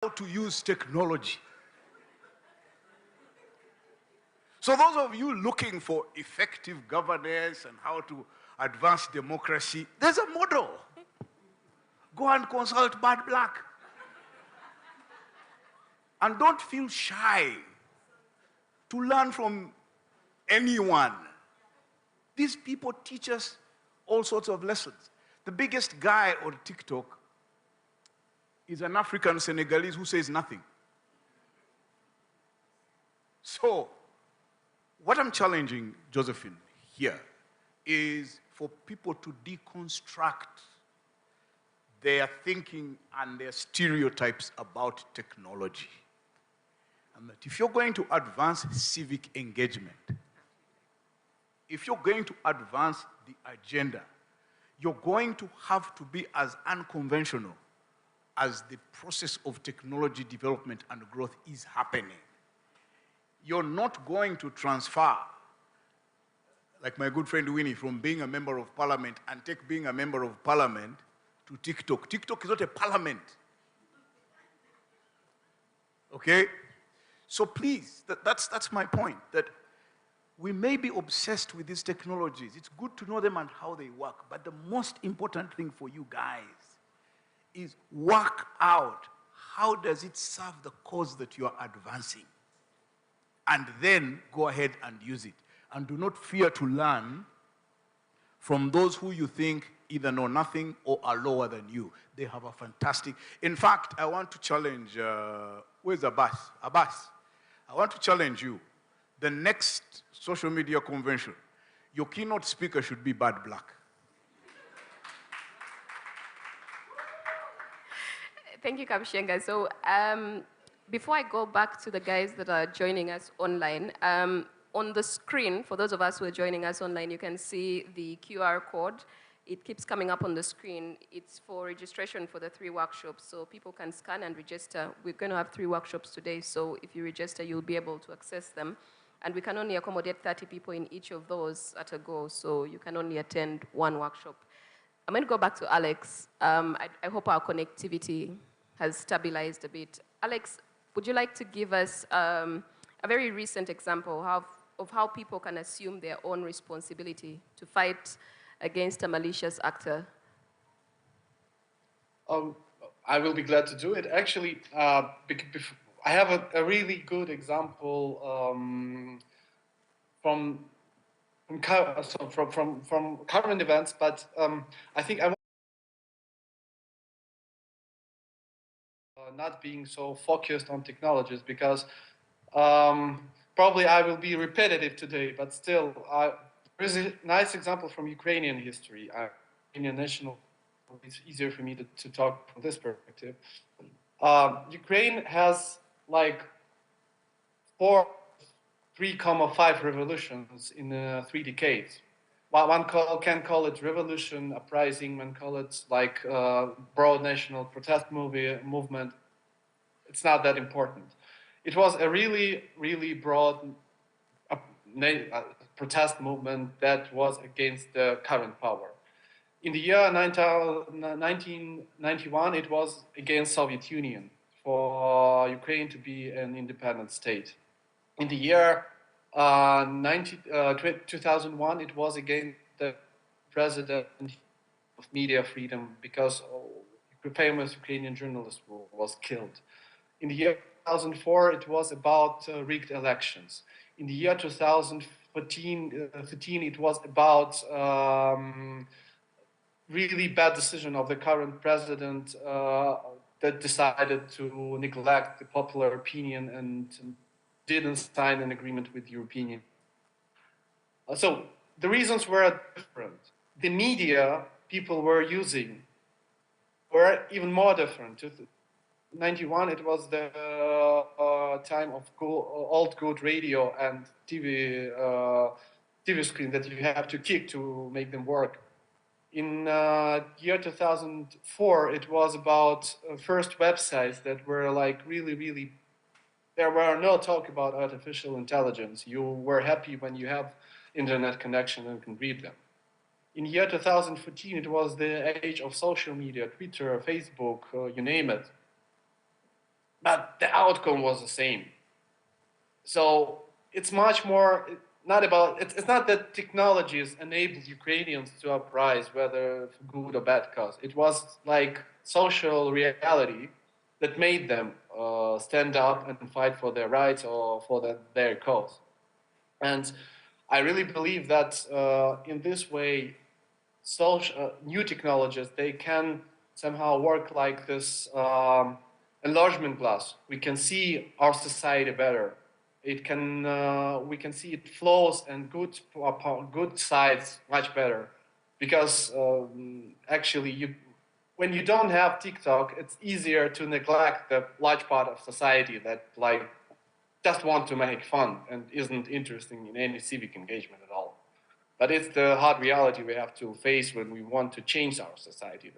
how to use technology. So those of you looking for effective governance and how to advance democracy, there's a model. Go and consult Bad Black. And don't feel shy to learn from anyone. These people teach us all sorts of lessons. The biggest guy on TikTok is an African Senegalese who says nothing. So, what I'm challenging Josephine here is for people to deconstruct their thinking and their stereotypes about technology. And that if you're going to advance civic engagement, if you're going to advance the agenda, you're going to have to be as unconventional as the process of technology development and growth is happening. You're not going to transfer, like my good friend Winnie, from being a member of parliament and take being a member of parliament to TikTok. TikTok is not a parliament. Okay? So please, that's my point, that we may be obsessed with these technologies. It's good to know them and how they work, but the most important thing for you guys is work out how does it serve the cause that you are advancing, and then go ahead and use it. And do not fear to learn from those who you think either know nothing or are lower than you. They have a fantastic... In fact, I want to challenge... where's Abbas? Abbas, I want to challenge you. The next social media convention, your keynote speaker should be Bad Black. Thank you, Kamshenga. So before I go back to the guys that are joining us online, on the screen, for those of us who are joining us online, you can see the QR code. It keeps coming up on the screen. It's for registration for the 3 workshops, so people can scan and register. We're going to have 3 workshops today, so if you register, you'll be able to access them. And we can only accommodate 30 people in each of those at a go, so you can only attend 1 workshop. I'm going to go back to Alex. I hope our connectivity has stabilized a bit. Alex, would you like to give us a very recent example of how people can assume their own responsibility to fight against a malicious actor? I will be glad to do it. Actually, I have a really good example from current events, but I think I want not being so focused on technologies, because probably I will be repetitive today, but still, there is a nice example from Ukrainian history. Ukrainian national, it's easier for me to talk from this perspective. Ukraine has like 3,5 revolutions in 3 decades. One can call it revolution, uprising, one call it like broad national protest movement. It's not that important. It was a really, really broad protest movement that was against the current power. In the year 1991, it was against Soviet Union for Ukraine to be an independent state. In the year 2001, it was against the president of media freedom because a famous Ukrainian journalist was killed. In the year 2004, it was about rigged elections. In the year 2013, it was about really bad decision of the current president that decided to neglect the popular opinion and didn't sign an agreement with the European Union. So the reasons were different. The media people were using were even more different. 91, it was the time of old good radio and TV screen that you have to kick to make them work. In year 2004, it was about first websites that were like really, there were no talk about artificial intelligence. You were happy when you have internet connection and can read them. In year 2014, it was the age of social media, Twitter, Facebook, you name it. but the outcome was the same. So it's much more not about, it's not that technologies enabled Ukrainians to uprise, whether for good or bad cause. It was like social reality that made them stand up and fight for their rights or for their cause. And I really believe that in this way, new technologies, they can somehow work like this enlargement glass. We can see our society better. It can, we can see it flaws and good sides much better. Because actually, when you don't have TikTok, it's easier to neglect the large part of society that like just want to make fun and isn't interested in any civic engagement at all. But it's the hard reality we have to face when we want to change our society.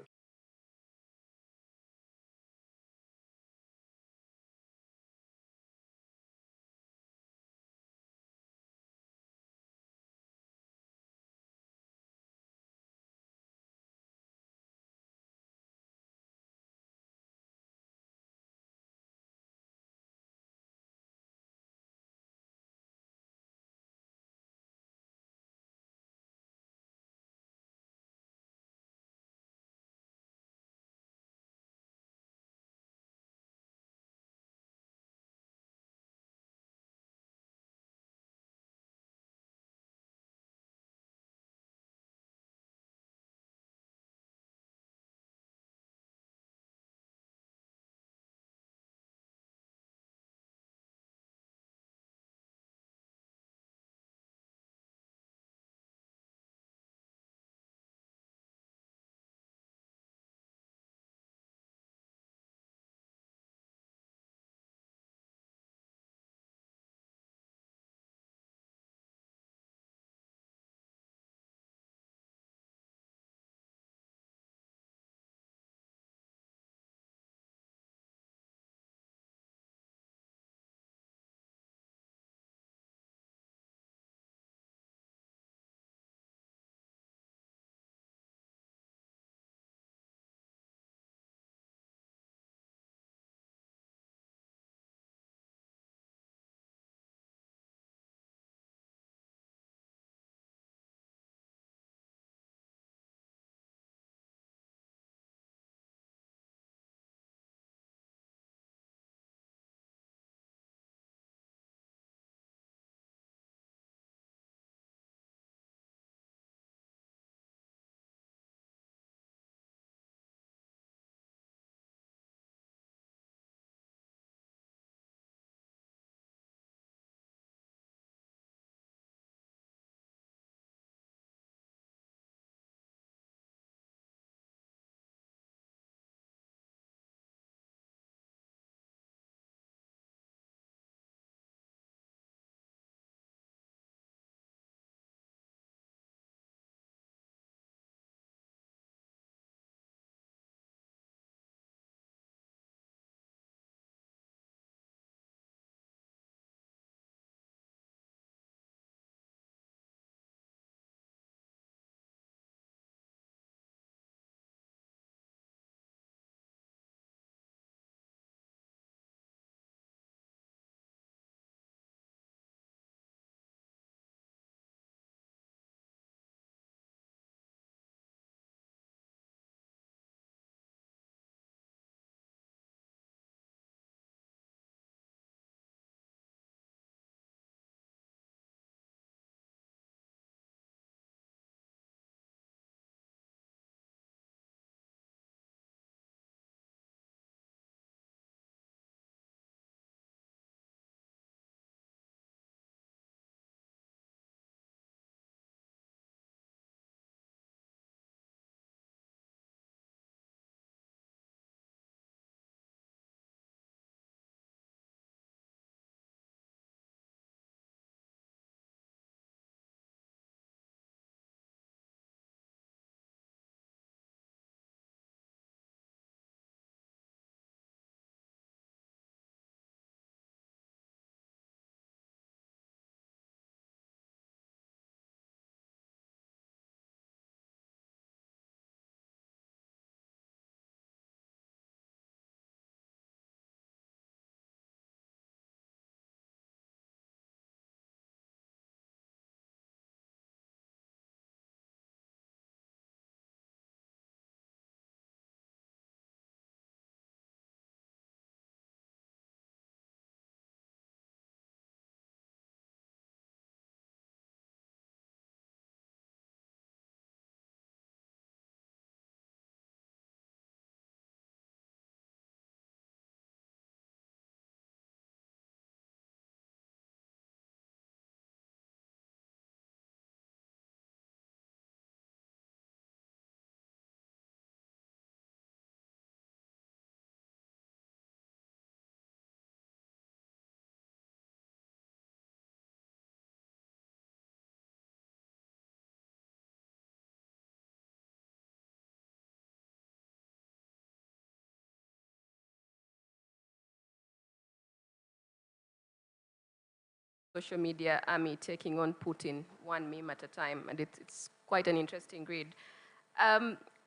social media army taking on Putin, one meme at a time, and it's quite an interesting read.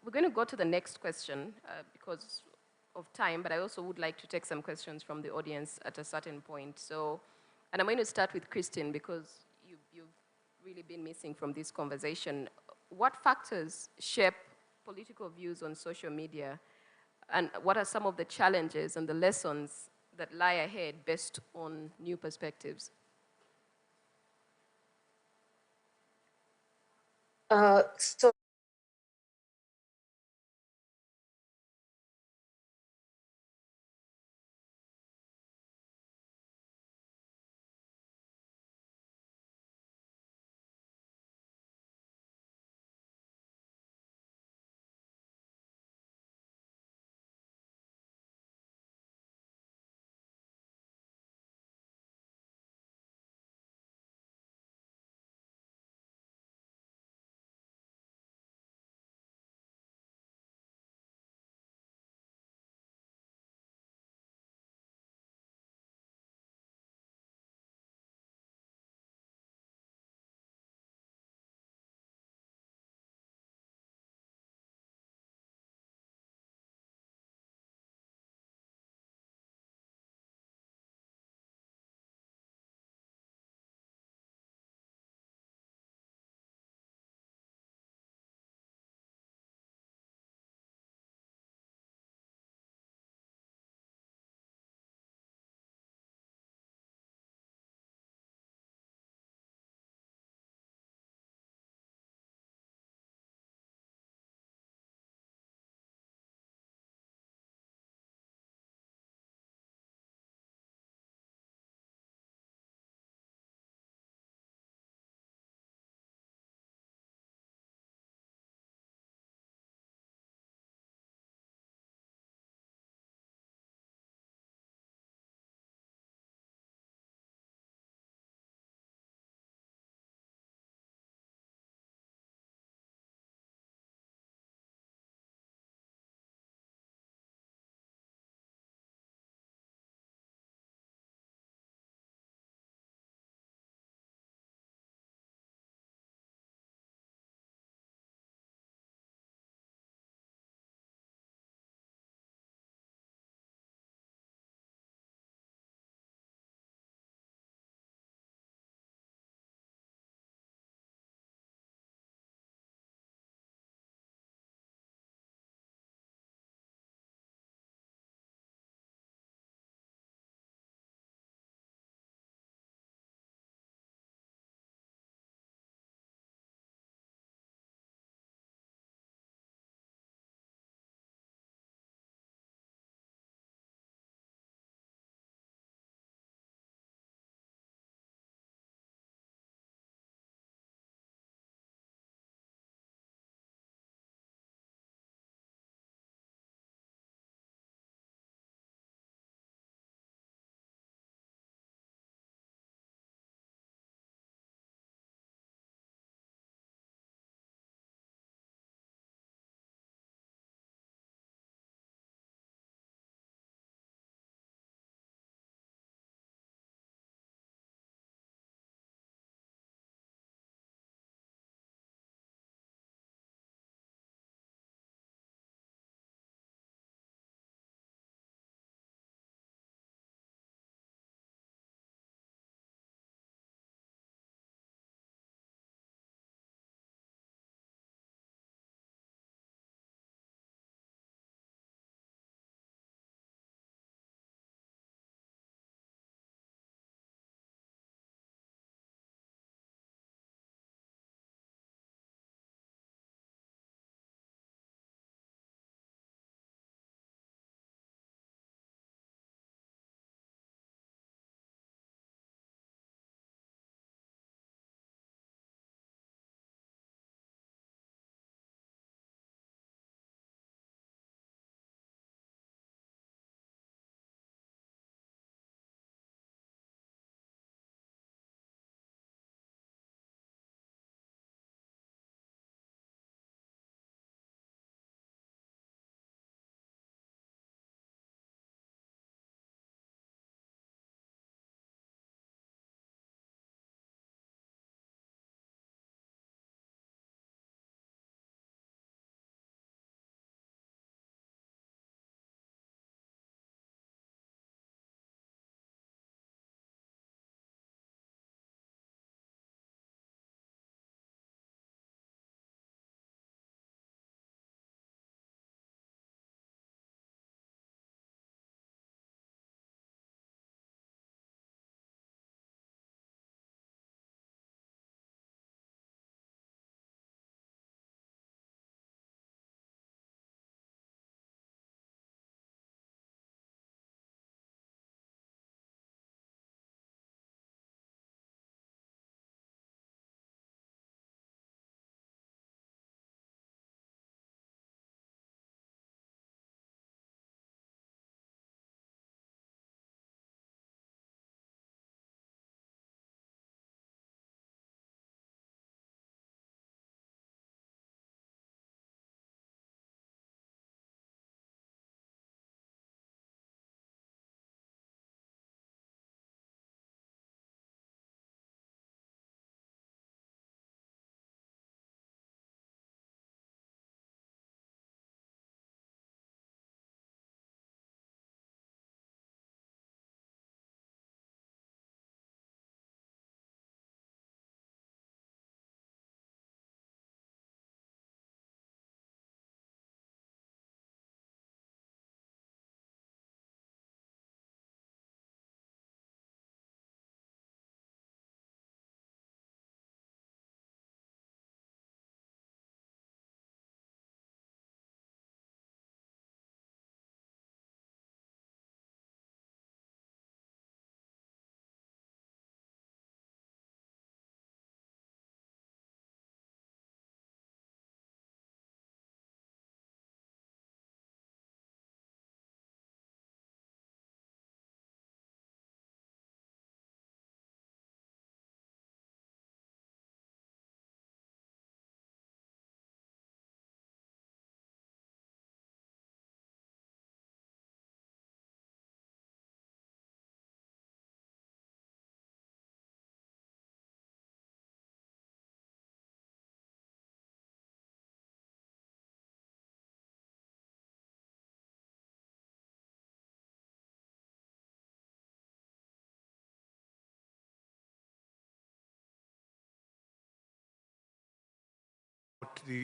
We're going to go to the next question because of time, but I also would like to take some questions from the audience at a certain point. So, and I'm going to start with Christine because you've really been missing from this conversation. What factors shape political views on social media, and what are some of the challenges and the lessons that lie ahead based on new perspectives? So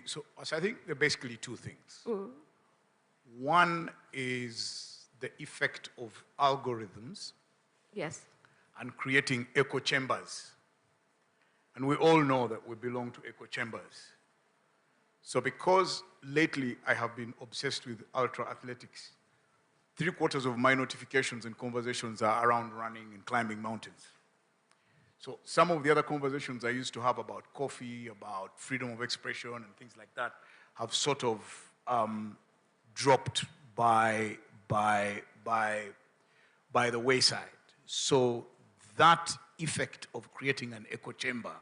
so I think there are basically two things. One is the effect of algorithms Yes. and creating echo chambers. And we all know that we belong to echo chambers. So because lately I have been obsessed with ultra athletics, 3/4 of my notifications and conversations are around running and climbing mountains. So some of the other conversations I used to have about coffee, about freedom of expression and things like that have sort of dropped by the wayside. So that effect of creating an echo chamber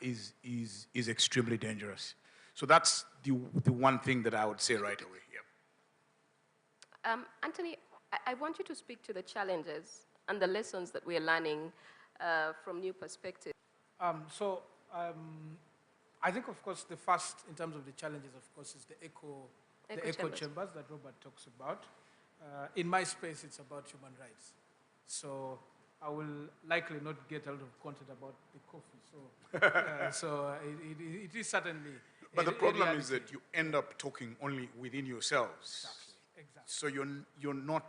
is extremely dangerous. So that's the one thing that I would say right away here. Anthony, I want you to speak to the challenges and the lessons that we're learning from new perspectives. I think, of course, the first, in terms of the challenges, of course, is the echo chambers that Robert talks about. In my space, it's about human rights. So I will likely not get a lot of content about the coffee. So it is certainly. But the problem is that you end up talking only within yourselves. Exactly. So you're not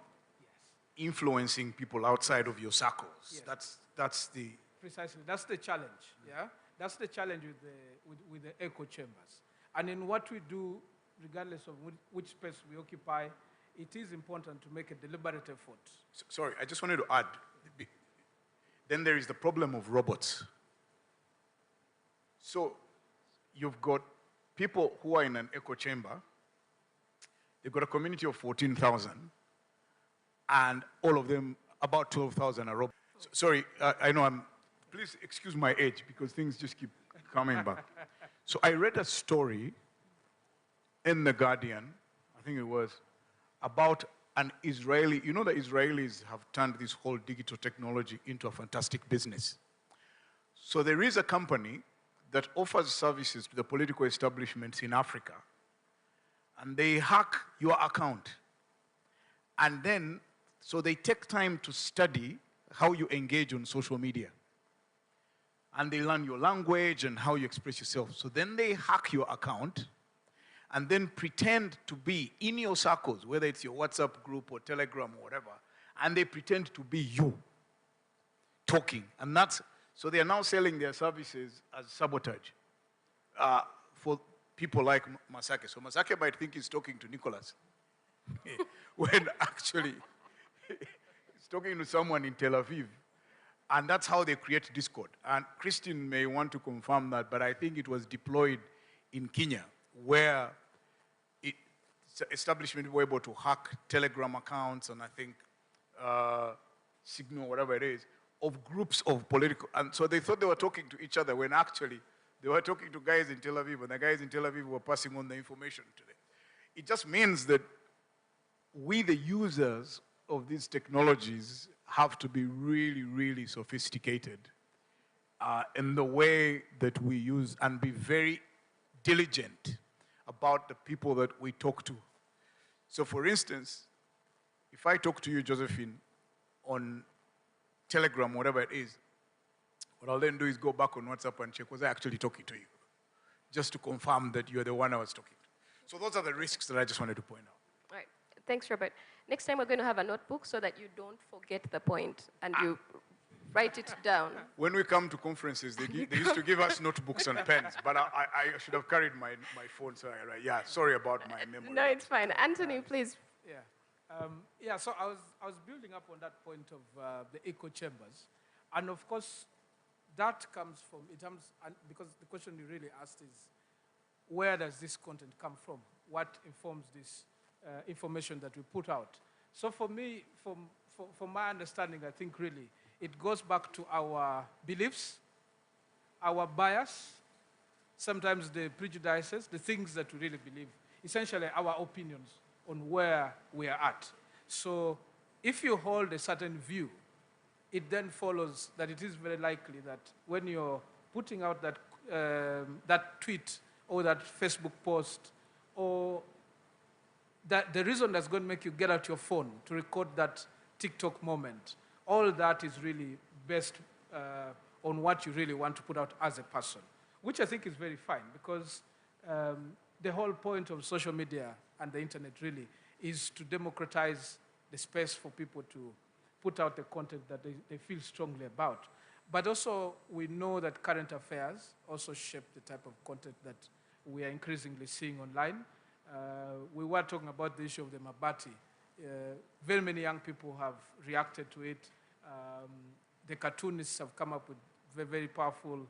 influencing people outside of your circles. Yes. That's the Precisely, that's the challenge. Yeah, that's the challenge with the echo chambers. And in what we do, regardless of which space we occupy, it is important to make a deliberate effort. Sorry, I just wanted to add. Then there is the problem of robots. So you've got people who are in an echo chamber. They've got a community of 14,000, and all of them, about 12,000 are robots. Sorry, I know please excuse my age because things just keep coming back. So I read a story in The Guardian, I think it was, about an Israeli, you know the Israelis have turned this whole digital technology into a fantastic business. So there is a company that offers services to the political establishments in Africa, and they hack your account. And then, so they take time to study how you engage on social media. And they learn your language and how you express yourself. So then they hack your account and then pretend to be in your circles, whether it's your WhatsApp group or Telegram or whatever, and they pretend to be you talking. And so they are now selling their services as sabotage for people like Masake. So Masake might think he's talking to Nicholas when actually he's talking to someone in Tel Aviv. And that's how they create Discord. And Christine may want to confirm that, but I think it was deployed in Kenya, where establishment were able to hack Telegram accounts and I think Signal, whatever it is, of groups of political. And so they thought they were talking to each other when actually they were talking to guys in Tel Aviv, and the guys in Tel Aviv were passing on the information to them. It just means that we, the users of these technologies, have to be really, really sophisticated in the way that we use and be very diligent about the people that we talk to. So for instance, if I talk to you, Josephine, on Telegram, whatever it is, what I'll then do is go back on WhatsApp and check, was I actually talking to you? Just to confirm that you're the one I was talking to. So those are the risks that I just wanted to point out. All right. Thanks, Robert. Next time we're going to have a notebook so that you don't forget the point and you write it down. When we come to conferences, they used to give us notebooks and pens, but I should have carried my phone. So yeah, sorry about my memory. No, it's fine. Anthony, please. Yeah. So I was building up on that point of the echo chambers, and of course, that comes from because the question you really asked is, where does this content come from? What informs this information that we put out? So for me, from my understanding, I think really it goes back to our beliefs, our bias, sometimes the prejudices, the things that we really believe, essentially our opinions on where we are at. So if you hold a certain view, it then follows that it is very likely that when you're putting out that tweet or that Facebook post, or that the reason that's going to make you get out your phone to record that TikTok moment, all that is really based on what you really want to put out as a person, which I think is very fine because the whole point of social media and the internet really is to democratize the space for people to put out the content that they feel strongly about. But also, we know that current affairs also shape the type of content that we are increasingly seeing online. We were talking about the issue of the Mabati. Very many young people have reacted to it. The cartoonists have come up with very, very powerful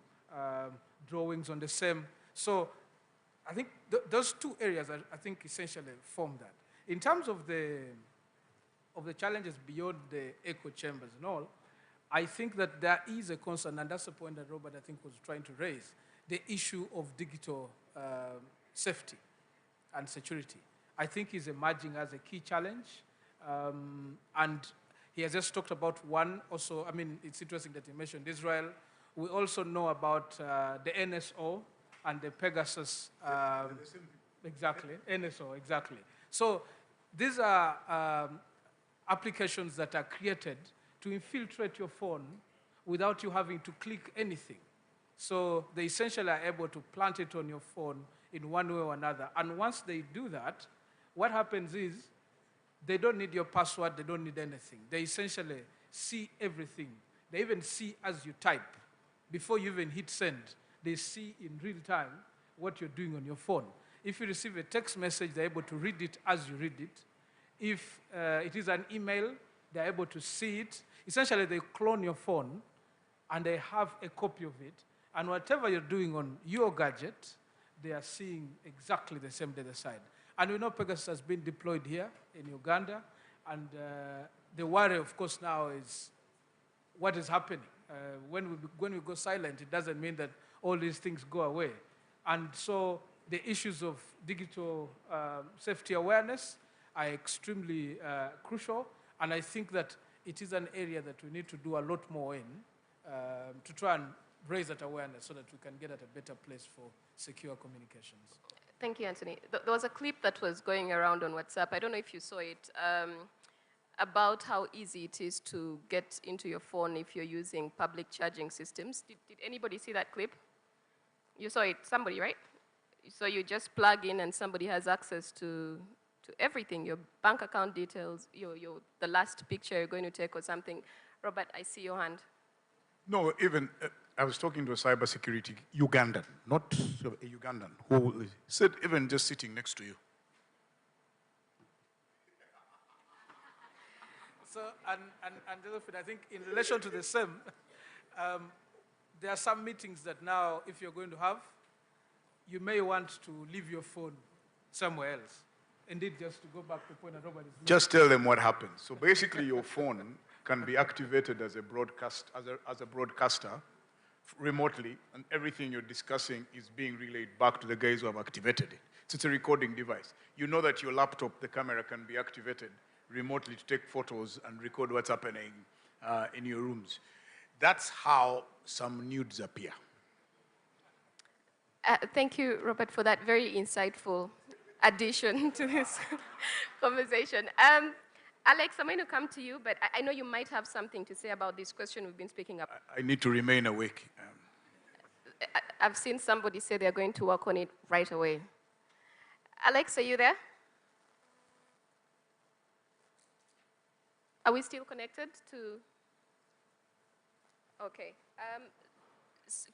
drawings on the same. So I think those two areas, I think, essentially form that. In terms of the challenges beyond the echo chambers and all, I think that there is a concern, and that's the point that Robert, I think, was trying to raise, the issue of digital safety and security. I think is emerging as a key challenge, and he has just talked about one also. I mean, it's interesting that he mentioned Israel. We also know about the NSO and the Pegasus. Exactly, NSO, exactly. So these are applications that are created to infiltrate your phone without you having to click anything. So they essentially are able to plant it on your phone in one way or another. And once they do that, what happens is they don't need your password, they don't need anything. They essentially see everything. They even see as you type. Before you even hit send, they see in real time what you're doing on your phone. If you receive a text message, they're able to read it as you read it. If it is an email, they're able to see it. Essentially, they clone your phone, and they have a copy of it. And whatever you're doing on your gadget, they are seeing exactly the same data side. And we know Pegasus has been deployed here in Uganda. And the worry, of course, now is what is happening. When we go silent, it doesn't mean that all these things go away. And so the issues of digital safety awareness are extremely crucial. And I think that it is an area that we need to do a lot more in to try and raise that awareness so that we can get at a better place for secure communications. Thank you, Anthony. There was a clip that was going around on WhatsApp. I don't know if you saw it, about how easy it is to get into your phone if you're using public charging systems. Did anybody see that clip? You saw it, somebody, right? So you just plug in and somebody has access to everything, your bank account details, the last picture you're going to take or something. Robert, I see your hand. No, even I was talking to a cybersecurity Ugandan, not a Ugandan, who said even just sitting next to you. So, and Josephine, I think in relation to the same, there are some meetings that now, if you're going to have, you may want to leave your phone somewhere else. Indeed, just to go back to the point that Robert is making. Just tell them what happens. So basically, your phone can be activated as a broadcaster remotely, and everything you're discussing is being relayed back to the guys who have activated it. So it's a recording device. You know that your laptop, the camera can be activated remotely to take photos and record what's happening in your rooms. That's how some nudes appear. Thank you, Robert, for that very insightful addition to this conversation. Alex, I'm going to come to you, but I know you might have something to say about this question we've been speaking about. I need to remain awake. I've seen somebody say they're going to work on it right away. Alex, are you there? Are we still connected to? Okay.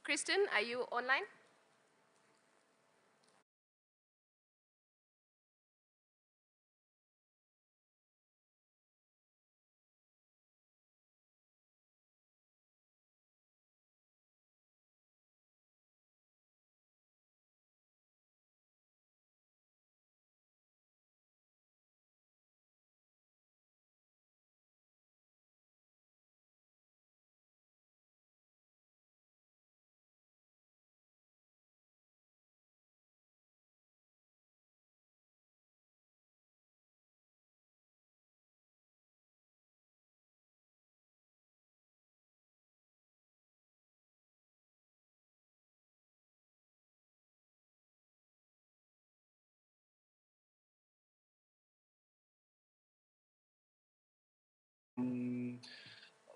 Kristen, are you online?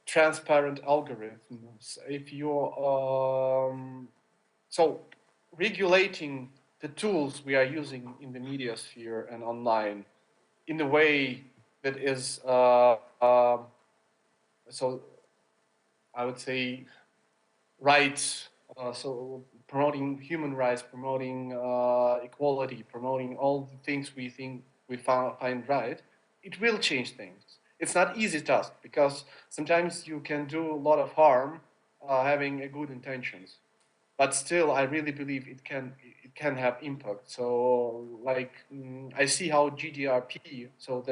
Transparent algorithms. If you're So regulating the tools we are using in the media sphere and online in a way that is, so I would say, rights, so promoting human rights, promoting equality, promoting all the things we think we find right, it will change things. It's not easy task because sometimes you can do a lot of harm having a good intentions, but still I really believe it can have impact. So like I see how GDRP, so the